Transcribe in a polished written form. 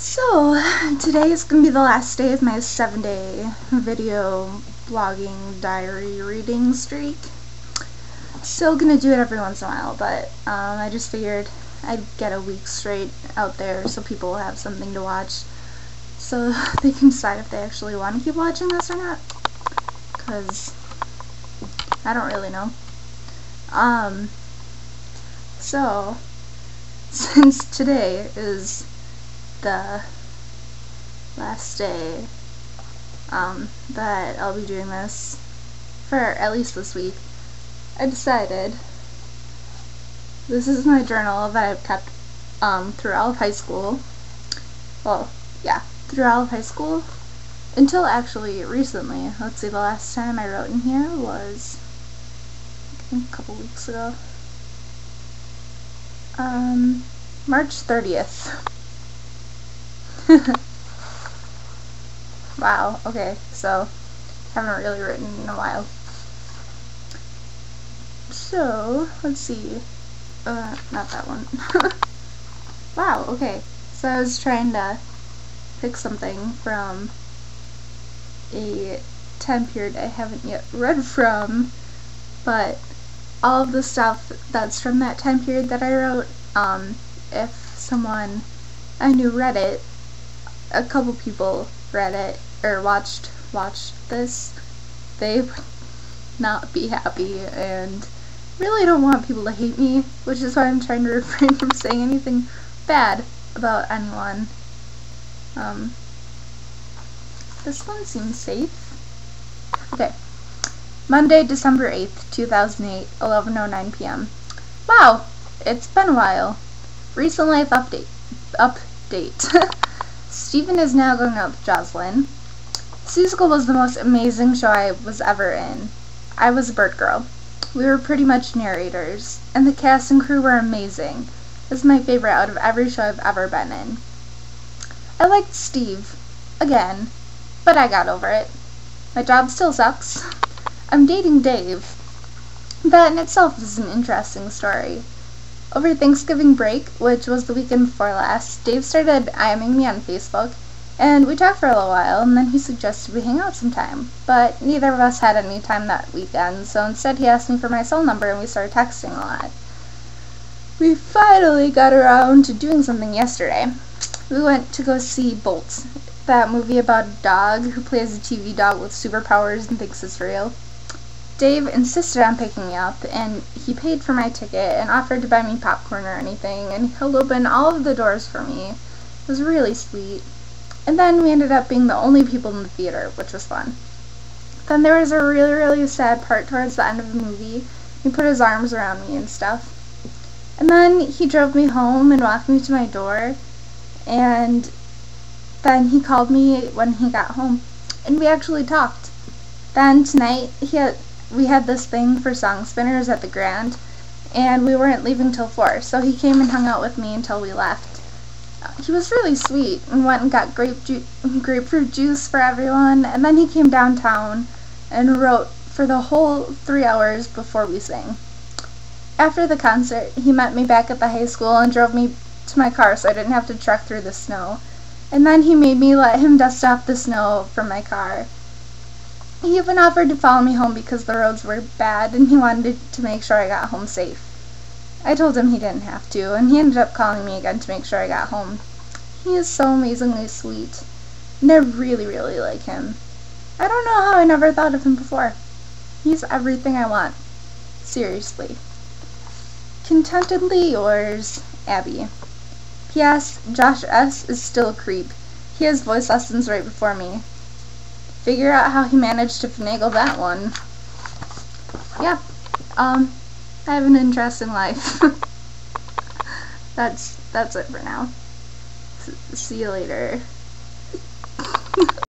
So, today is going to be the last day of my 7-day video blogging diary reading streak. Still going to do it every once in a while, but I just figured I'd get a week straight out there so people will have something to watch, so they can decide if they actually want to keep watching this or not, because I don't really know. So, since today is the last day that I'll be doing this, for at least this week, I decided this is my journal that I've kept through all of high school. Well, yeah, through all of high school until actually recently. Let's see, the last time I wrote in here was I think a couple weeks ago. March 30th. Wow, okay, so haven't really written in a while. So, let's see. Not that one. Wow, okay. So I was trying to pick something from a time period I haven't yet read from, but all of the stuff that's from that time period that I wrote, if someone I knew read it, a couple people read it or watched this, they would not be happy, and really don't want people to hate me, which is why I'm trying to refrain from saying anything bad about anyone. This one seems safe. Okay. Monday, December 8th, 2008, 11:09 p.m. Wow, it's been a while. Recent life update. Stephen is now going out with Jocelyn. Seasicle was the most amazing show I was ever in. I was a bird girl. We were pretty much narrators, and the cast and crew were amazing. This is my favorite out of every show I've ever been in. I liked Steve, again, but I got over it. My job still sucks. I'm dating Dave. That in itself is an interesting story. Over Thanksgiving break, which was the weekend before last, Dave started IMing me on Facebook, and we talked for a little while, and then he suggested we hang out sometime. But neither of us had any time that weekend, so instead he asked me for my cell number and we started texting a lot. We finally got around to doing something yesterday. We went to go see Bolt, that movie about a dog who plays a TV dog with superpowers and thinks it's real. Dave insisted on picking me up, and he paid for my ticket and offered to buy me popcorn or anything, and he held open all of the doors for me. It was really sweet. And then we ended up being the only people in the theater, which was fun. Then there was a really, really sad part towards the end of the movie. He put his arms around me and stuff. And then he drove me home and walked me to my door, and then he called me when he got home, and we actually talked. Then tonight, we had this thing for song spinners at the Grand, and we weren't leaving till 4, so he came and hung out with me until we left. He was really sweet and went and got grapefruit juice for everyone, and then he came downtown and wrote for the whole 3 hours before we sang. After the concert, he met me back at the high school and drove me to my car so I didn't have to trek through the snow, and then he made me let him dust off the snow from my car. He even offered to follow me home because the roads were bad and he wanted to make sure I got home safe. I told him he didn't have to, and he ended up calling me again to make sure I got home. He is so amazingly sweet, and I really, really like him. I don't know how I never thought of him before. He's everything I want. Seriously. Contentedly yours, Abbie. P.S. Josh S. is still a creep. He has voice lessons right before me. Figure out how he managed to finagle that one. Yeah, I have an interesting life. That's it for now. See you later.